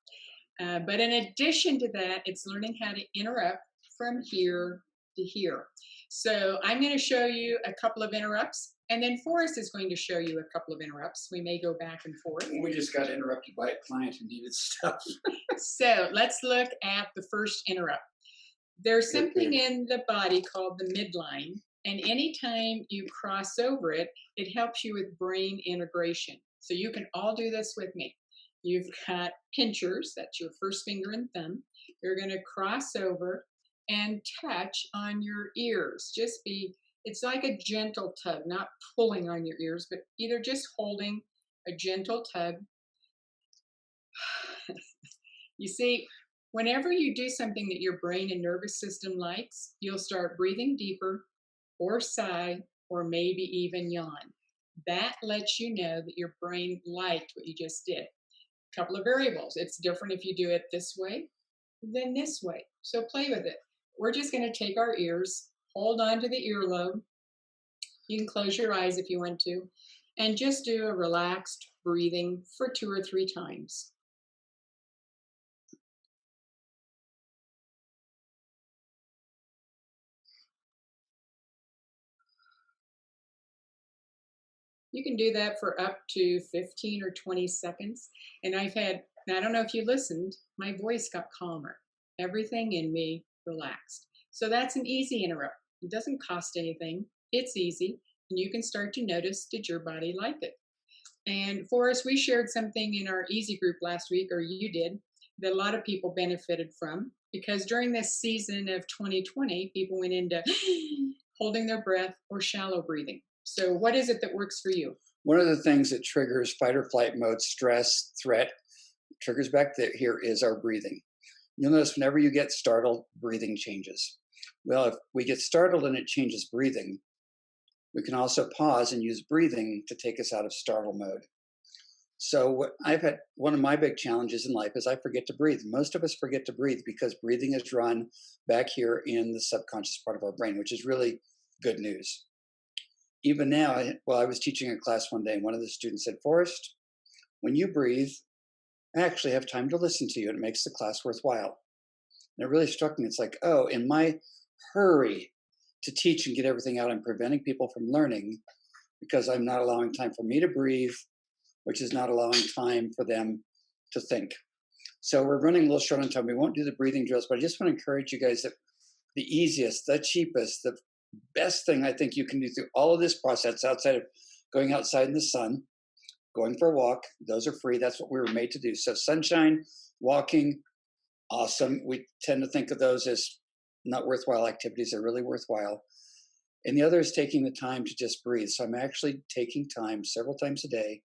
But in addition to that, it's learning how to interrupt from here to here. So I'm going to show you a couple of interrupts, and then Forrest is going to show you a couple of interrupts. We may go back and forth. We just got interrupted by a client who needed stuff. So let's look at the first interrupt. There's something in the body called the midline And anytime you cross over it, it helps you with brain integration. So you can all do this with me. You've got pinchers, that's your first finger and thumb. You're going to cross over and touch on your ears. Just be, it's like a gentle tug, not pulling on your ears, but either just holding a gentle tug. You see, whenever you do something that your brain and nervous system likes, you'll start breathing deeper or sigh or maybe even yawn. That lets you know that your brain liked what you just did. Couple of variables. It's different if you do it this way than this way. So play with it. We're just going to take our ears, hold on to the earlobe. You can close your eyes if you want to, and just do a relaxed breathing for 2 or 3 times. You can do that for up to 15 or 20 seconds. And I don't know if you listened, my voice got calmer. Everything in me relaxed. So that's an easy interrupt. It doesn't cost anything. It's easy. And you can start to notice, did your body like it? And Forrest, we shared something in our easy group last week, or you did, that a lot of people benefited from because during this season of 2020, people went into holding their breath or shallow breathing. So, what is it that works for you? One of the things that triggers fight or flight mode, stress, threat, triggers back there here is our breathing. You'll notice whenever you get startled, breathing changes. Well, if we get startled and it changes breathing, we can also pause and use breathing to take us out of startle mode. So what I've had, one of my big challenges in life is I forget to breathe. Most of us forget to breathe because breathing is run back here in the subconscious part of our brain, which is really good news. Even now, I was teaching a class one day, and one of the students said, Forrest, when you breathe, I actually have time to listen to you. And it makes the class worthwhile. And it really struck me. It's like, oh, in my hurry to teach and get everything out, I'm preventing people from learning because I'm not allowing time for me to breathe, which is not allowing time for them to think. So we're running a little short on time. We won't do the breathing drills, but I just want to encourage you guys that the easiest, the cheapest, the best thing I think you can do through all of this process outside of going outside in the sun, going for a walk, those are free. That's what we were made to do. So sunshine, walking, awesome. We tend to think of those as not worthwhile activities. They're really worthwhile. And the other is taking the time to just breathe. So I'm actually taking time several times a day.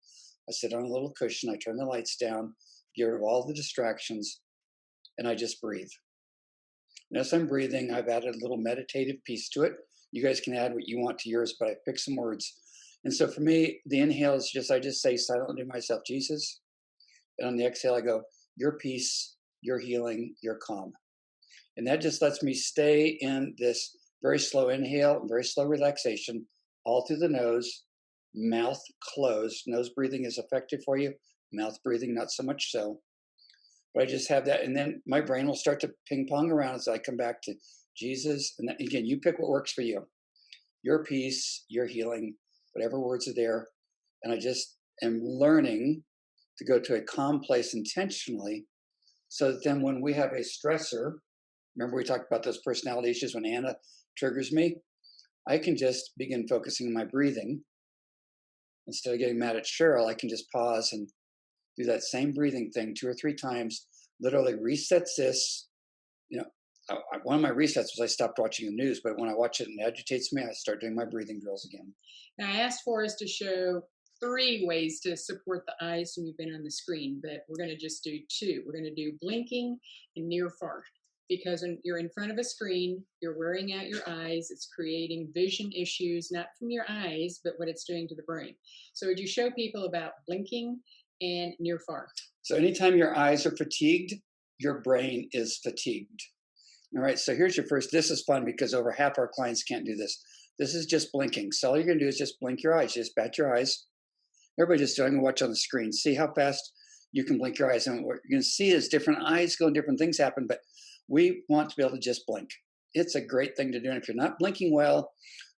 I sit on a little cushion, I turn the lights down, get rid of all the distractions, and I just breathe. And as I'm breathing, I've added a little meditative piece to it. You guys can add what you want to yours, but I picked some words. And so for me, the inhale is just, I just say silently to myself, Jesus. And on the exhale, I go, your peace, your healing, your calm. And that just lets me stay in this very slow inhale and very slow relaxation all through the nose, mouth closed. Nose breathing is effective for you, mouth breathing, not so much so. But I just have that. And then my brain will start to ping pong around as I come back to Jesus. And then, again, you pick what works for you, your peace, your healing, whatever words are there. And I just am learning to go to a calm place intentionally so that then when we have a stressor, remember we talked about those personality issues when Anna triggers me, I can just begin focusing on my breathing. Instead of getting mad at Cheryl, I can just pause and do that same breathing thing 2 or 3 times, literally resets this. You know, one of my resets was I stopped watching the news, but when I watch it and it agitates me, I start doing my breathing drills again. Now, I asked Forrest to show 3 ways to support the eyes when you've been on the screen, but we're going to just do 2. We're going to do blinking and near far. Because when you're in front of a screen, you're wearing out your eyes. It's creating vision issues, not from your eyes, but what it's doing to the brain. So, would you show people about blinking and near far? So, anytime your eyes are fatigued, your brain is fatigued. All right, so here's your first. This is fun because over half our clients can't do this. This is just blinking. So, all you're going to do is just blink your eyes, just bat your eyes. Everybody just doing watch on the screen. See how fast you can blink your eyes. And what you're going to see is different eyes go and different things happen, but we want to be able to just blink. It's a great thing to do. And if you're not blinking well,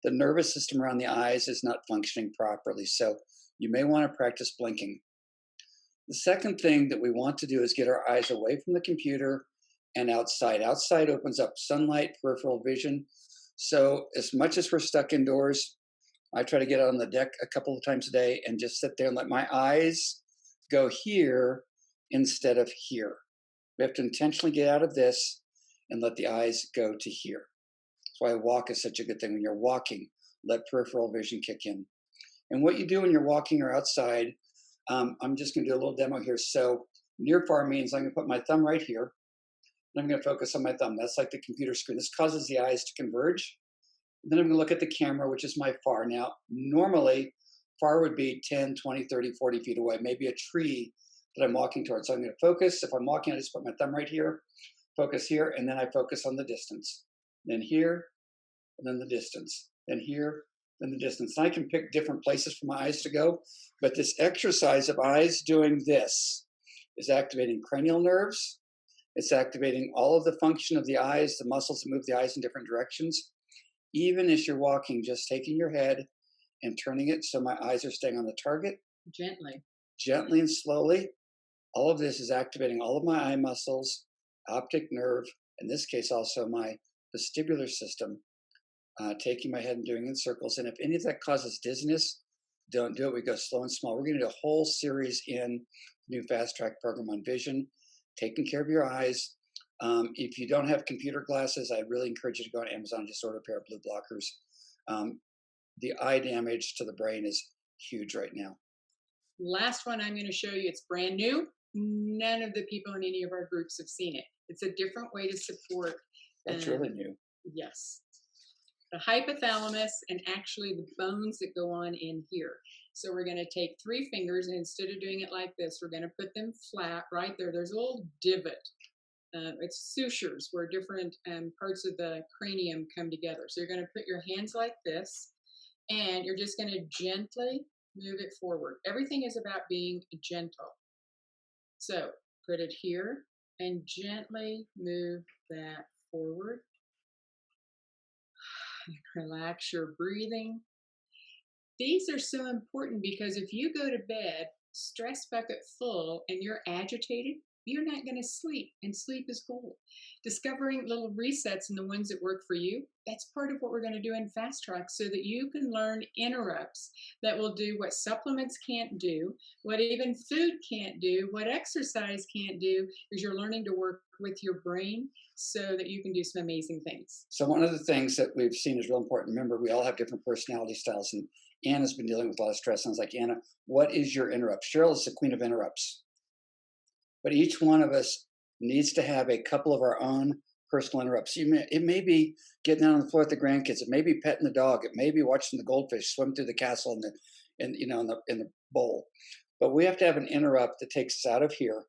the nervous system around the eyes is not functioning properly. So you may want to practice blinking. The second thing that we want to do is get our eyes away from the computer and outside. Outside opens up sunlight, peripheral vision. So as much as we're stuck indoors, I try to get out on the deck a couple of times a day and just sit there and let my eyes go here instead of here. We have to intentionally get out of this and let the eyes go to here. That's why walk is such a good thing. When you're walking, let peripheral vision kick in. And what you do when you're walking or outside, I'm just going to do a little demo here. So near far means I'm going to put my thumb right here, and I'm going to focus on my thumb. That's like the computer screen. This causes the eyes to converge. And then I'm going to look at the camera, which is my far. Now, normally, far would be 10, 20, 30, 40 feet away, maybe a tree that I'm walking towards. So I'm going to focus. If I'm walking, I just put my thumb right here, focus here, and then I focus on the distance. Then here, and then the distance. Then here, then the distance. And I can pick different places for my eyes to go, but this exercise of eyes doing this is activating cranial nerves. It's activating all of the function of the eyes, the muscles that move the eyes in different directions. Even as you're walking, just taking your head and turning it so my eyes are staying on the target Gently. gently and slowly. All of this is activating all of my eye muscles, optic nerve, in this case also my vestibular system, taking my head and doing it in circles. And if any of that causes dizziness, don't do it. We go slow and small. We're going to do a whole series in the new Fast Track program on vision, taking care of your eyes. If you don't have computer glasses, I really encourage you to go on Amazon and just order a pair of blue blockers. The eye damage to the brain is huge right now. Last one I'm going to show you, it's brand new. None of the people in any of our groups have seen it. It's a different way to support. That's really new. Yes. The hypothalamus and actually the bones that go on in here. So we're going to take 3 fingers, and instead of doing it like this, we're going to put them flat right there. There's a little divot. It's sutures where different parts of the cranium come together. So you're going to put your hands like this, and you're just going to gently move it forward. Everything is about being gentle. So put it here and gently move that forward. Relax your breathing. These are so important because if you go to bed stress bucket full and you're agitated, you're not going to sleep, and sleep is gold. Discovering little resets and the ones that work for you, that's part of what we're going to do in Fast Track so that you can learn interrupts that will do what supplements can't do, what even food can't do, what exercise can't do, is you're learning to work with your brain so that you can do some amazing things. So one of the things that we've seen is real important. Remember, we all have different personality styles, and Anna's been dealing with a lot of stress. And I was like, Anna, what is your interrupt? Cheryl is the queen of interrupts. But each one of us needs to have a couple of our own personal interrupts. It may be getting down on the floor with the grandkids. It may be petting the dog. It may be watching the goldfish swim through the castle in the bowl. But we have to have an interrupt that takes us out of here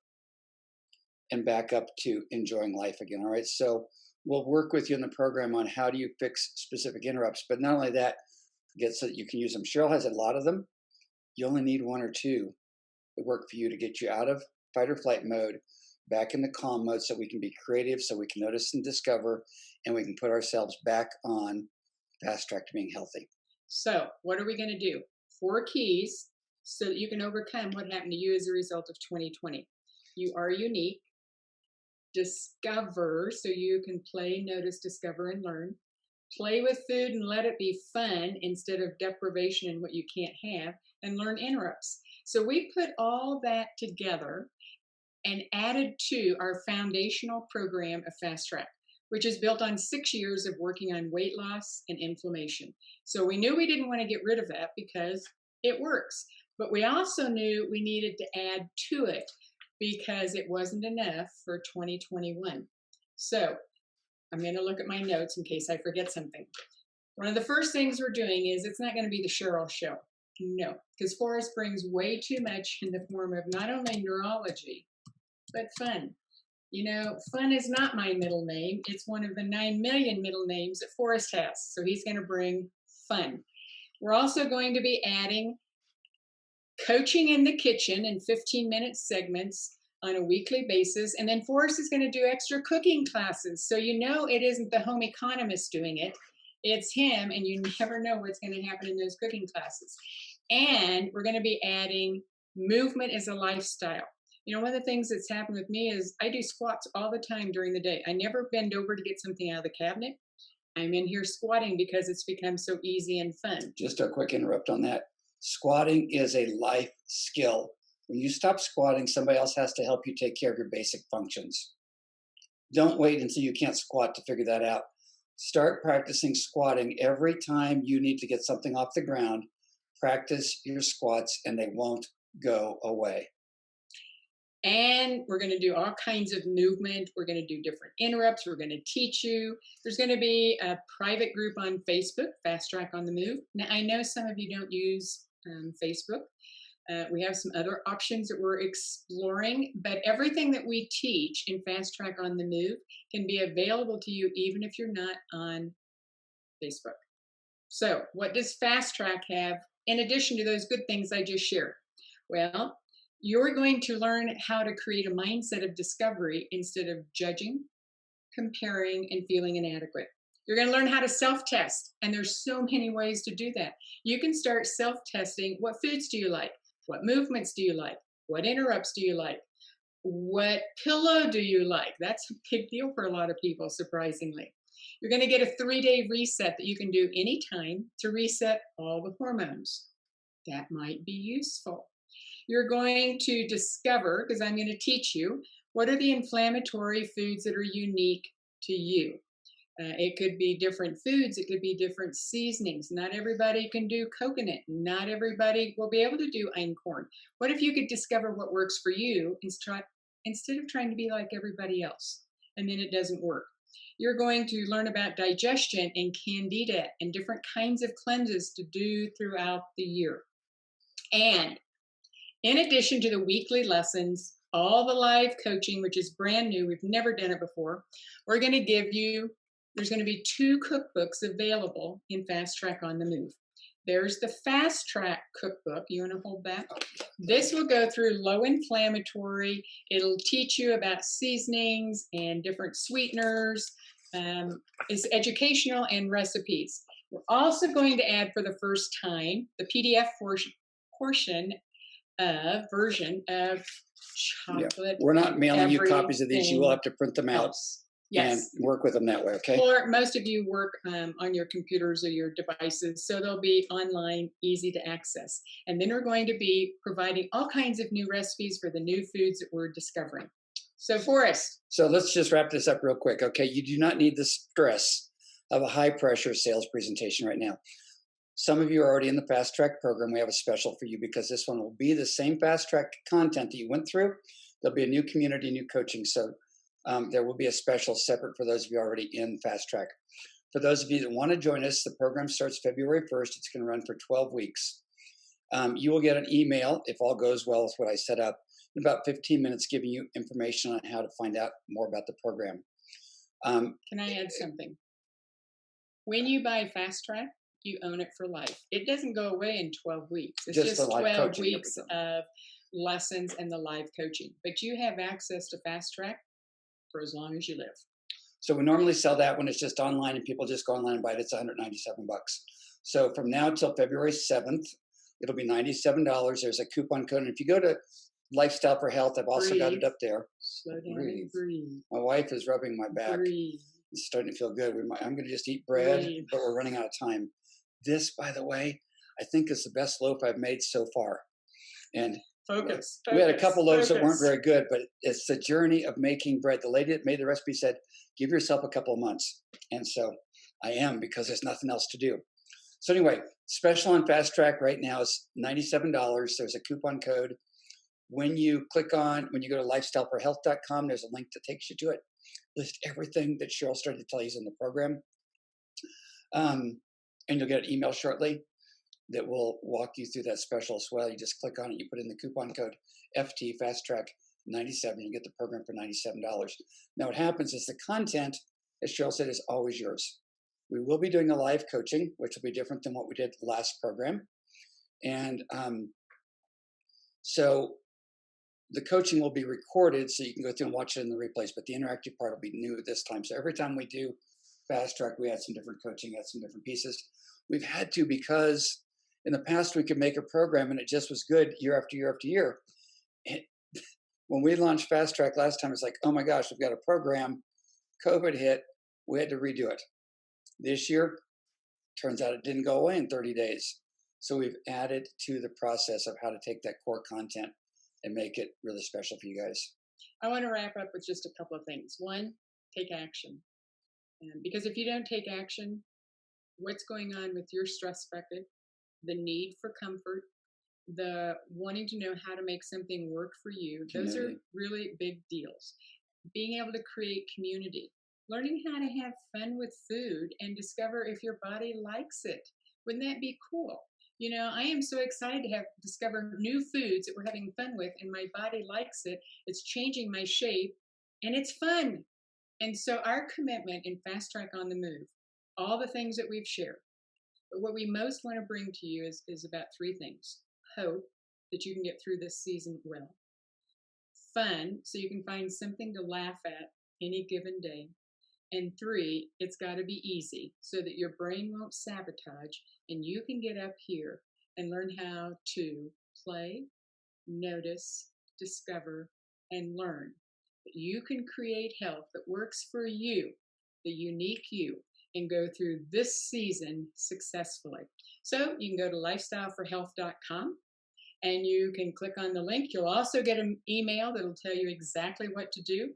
and back up to enjoying life again. All right. So we'll work with you in the program on how do you fix specific interrupts. But not only that, get so that you can use them. Cheryl has a lot of them. You only need 1 or 2 that work for you to get you out of fight or flight mode, back in the calm mode, so we can be creative, so we can notice and discover, and we can put ourselves back on Fast Track to being healthy. So what are we going to do? 4 keys so that you can overcome what happened to you as a result of 2020. You are unique. Discover, so you can play, notice, discover, and learn. Play with food and let it be fun instead of deprivation and what you can't have, and learn interrupts. So we put all that together and added to our foundational program of Fast Track, which is built on 6 years of working on weight loss and inflammation. So we knew we didn't want to get rid of that because it works, but we also knew we needed to add to it because it wasn't enough for 2021. So I'm going to look at my notes in case I forget something. One of the first things we're doing is it's not going to be the Cheryl show. No, because Forrest brings way too much in the form of not only neurology, but fun. You know, fun is not my middle name. It's one of the 9 million middle names that Forrest has. So he's going to bring fun. We're also going to be adding coaching in the kitchen in 15-minute segments on a weekly basis. And then Forrest is going to do extra cooking classes. So you know it isn't the home economist doing it. It's him, and you never know what's going to happen in those cooking classes. And we're going to be adding movement as a lifestyle. You know, one of the things that's happened with me is I do squats all the time during the day. I never bend over to get something out of the cabinet. I'm in here squatting because it's become so easy and fun. Just a quick interrupt on that. Squatting is a life skill. When you stop squatting, somebody else has to help you take care of your basic functions. Don't wait until you can't squat to figure that out. Start practicing squatting every time you need to get something off the ground. Practice your squats and they won't go away. And we're going to do all kinds of movement. We're going to do different interrupts. We're going to teach you. There's going to be a private group on Facebook, Fast Track on the Move. Now, I know some of you don't use Facebook. We have some other options that we're exploring, but everything that we teach in Fast Track on the Move can be available to you even if you're not on Facebook. So, what does Fast Track have in addition to those good things I just shared? Well, you're going to learn how to create a mindset of discovery instead of judging, comparing, and feeling inadequate. You're going to learn how to self-test, and there's so many ways to do that. You can start self-testing. What foods do you like? What movements do you like? What interrupts do you like? What pillow do you like? That's a big deal for a lot of people, surprisingly. You're going to get a 3-day reset that you can do anytime to reset all the hormones. That might be useful. You're going to discover, because I'm going to teach you, what are the inflammatory foods that are unique to you. It could be different foods. It could be different seasonings. Not everybody can do coconut. Not everybody will be able to do einkorn. What if you could discover what works for you instead of trying to be like everybody else? And then it doesn't work. You're going to learn about digestion and candida and different kinds of cleanses to do throughout the year. And in addition to the weekly lessons, all the live coaching, which is brand new, we've never done it before, we're going to give you, there's going to be 2 cookbooks available in Fast Track on the Move. There's the Fast Track cookbook. You want to hold that? This will go through low inflammatory. It'll teach you about seasonings and different sweeteners. It's educational and recipes. We're also going to add for the first time the PDF version of chocolate. We're not mailing you copies of these. You will have to print them out and Yes. work with them that way, okay? Or most of you work on your computers or your devices, so they'll be online, easy to access. And then we're going to be providing all kinds of new recipes for the new foods that we're discovering. So, Forrest. So let's just wrap this up real quick, okay? You do not need the stress of a high-pressure sales presentation right now. Some of you are already in the Fast Track program. We have a special for you because this one will be the same Fast Track content that you went through. There'll be a new community, new coaching. So there will be a special separate for those of you already in Fast Track. For those of you that want to join us, the program starts February 1st. It's going to run for 12 weeks. You will get an email, if all goes well with what I set up, in about 15 minutes giving you information on how to find out more about the program. Can I add something? When you buy Fast Track, you own it for life. It doesn't go away in 12 weeks. It's just 12 weeks of lessons and the live coaching. But you have access to Fast Track for as long as you live. So we normally sell that when it's just online and people just go online and buy it. It's $197. So from now till February 7th, it'll be $97. There's a coupon code. And if you go to Lifestyle for Health, I've also got it up there. Slow down and breathe. My wife is rubbing my back. Breathe. It's starting to feel good. I'm going to just eat bread, but we're running out of time. This, by the way, I think is the best loaf I've made so far. And focus. We had a couple loaves that weren't very good, but it's the journey of making bread. The lady that made the recipe said, give yourself a couple of months. And so I am, because there's nothing else to do. So anyway, special on Fast Track right now is $97. There's a coupon code. When you go to lifestyleforhealth.com, there's a link that takes you to it. List everything that Cheryl started to tell you is in the program. And you'll get an email shortly that will walk you through that special as well. You just click on it, you put in the coupon code FT Fast Track 97, you get the program for $97. Now what happens is the content, as Cheryl said, is always yours. We will be doing a live coaching, which will be different than what we did last program. And so the coaching will be recorded so you can go through and watch it in the replays, but the interactive part will be new this time. So every time we do Fast Track, we add some different coaching, add some different pieces. We've had to, because in the past we could make a program and it just was good year after year after year. When we launched Fast Track last time, it's like, oh my gosh, we've got a program. COVID hit, we had to redo it. This year, turns out it didn't go away in 30 days. So we've added to the process of how to take that core content and make it really special for you guys. I want to wrap up with just a couple of things. One, take action. Because if you don't take action, what's going on with your stress bucket, the need for comfort, the wanting to know how to make something work for you, those are Community. really big deals. Being able to create community, learning how to have fun with food and discover if your body likes it. Wouldn't that be cool? You know, I am so excited to have discover new foods that we're having fun with, and my body likes it. It's changing my shape, and it's fun. And so, our commitment in Fast Track on the Move, all the things that we've shared, but what we most want to bring to you is about three things: hope that you can get through this season well, fun so you can find something to laugh at any given day, and three, it's got to be easy so that your brain won't sabotage and you can get up here and learn how to play, notice, discover, and learn. That you can create health that works for you, the unique you, and go through this season successfully. So you can go to lifestyleforhealth.com and you can click on the link. You'll also get an email that'll tell you exactly what to do.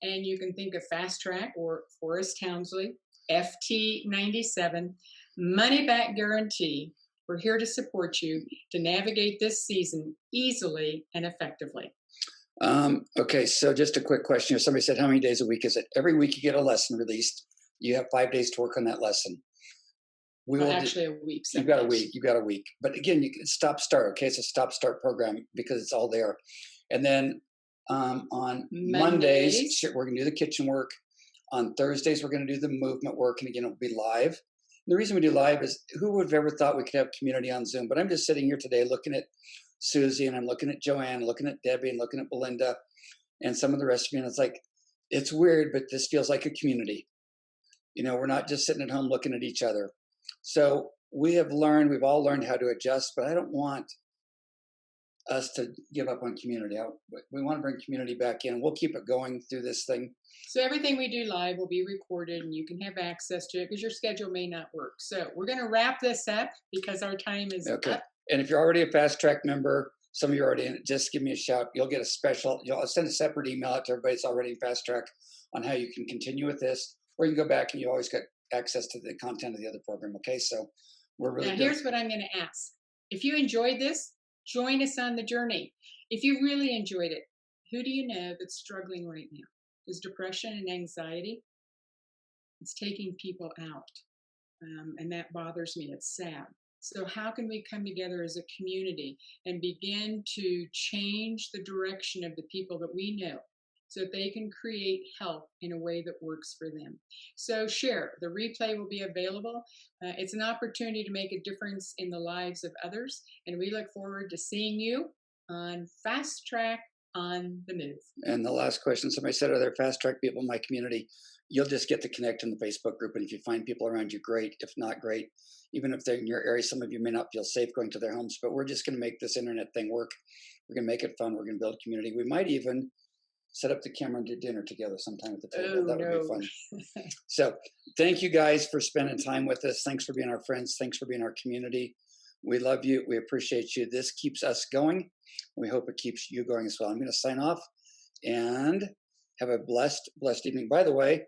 And you can think of Fast Track or Forrest Townsley, FT97, money back guarantee. We're here to support you to navigate this season easily and effectively. Okay, so just a quick question here. Somebody said, how many days a week is it? Every week you get a lesson released. You have 5 days to work on that lesson. We Well, will actually, a week. you've got a week. You've got a week. But again, you can stop start. Okay, it's a stop start program because it's all there. And then on Mondays, Mondays. we're going to do the kitchen work. On Thursdays, we're going to do the movement work, and again, it'll be live. The reason we do live is who would have ever thought we could have community on Zoom? But I'm just sitting here today looking at Susie, and I'm looking at Joanne, looking at Debbie, and looking at Belinda, and some of the rest of you. And it's like, it's weird, but this feels like a community. You know, we're not just sitting at home looking at each other. So we've all learned how to adjust, but I don't want us to give up on community. We want to bring community back in. We'll keep it going through this thing. So everything we do live will be recorded and you can have access to it because your schedule may not work. So we're going to wrap this up because our time is Okay. up. And if you're already a Fast Track member, some of you are already in it, just give me a shout. You'll get a special, I'll send a separate email out to everybody that's already in Fast Track on how you can continue with this, or you can go back and you always get access to the content of the other program. Okay, so we're really Now, good. here's what I'm going to ask. If you enjoyed this, join us on the journey. If you really enjoyed it, who do you know that's struggling right now? Is depression and anxiety? It's taking people out. And that bothers me. It's sad. So how can we come together as a community and begin to change the direction of the people that we know so that they can create health in a way that works for them? So share. The replay will be available. It's an opportunity to make a difference in the lives of others. And we look forward to seeing you on Fast Track on the Move. And the last question, somebody said, are there Fast Track people in my community? You'll just get to connect in the Facebook group. And if you find people around you, great. If not, great. Even if they're in your area, some of you may not feel safe going to their homes, but we're just going to make this internet thing work. We're going to make it fun. We're going to build community. We might even set up the camera and do dinner together sometime at the table. That would be fun. So thank you guys for spending time with us. Thanks for being our friends. Thanks for being our community. We love you. We appreciate you. This keeps us going. We hope it keeps you going as well. I'm going to sign off and have a blessed evening. By the way,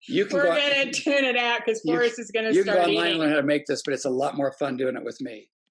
We're going to tune it out because Forrest is going to start eating. You can go online and learn how to make this, but it's a lot more fun doing it with me.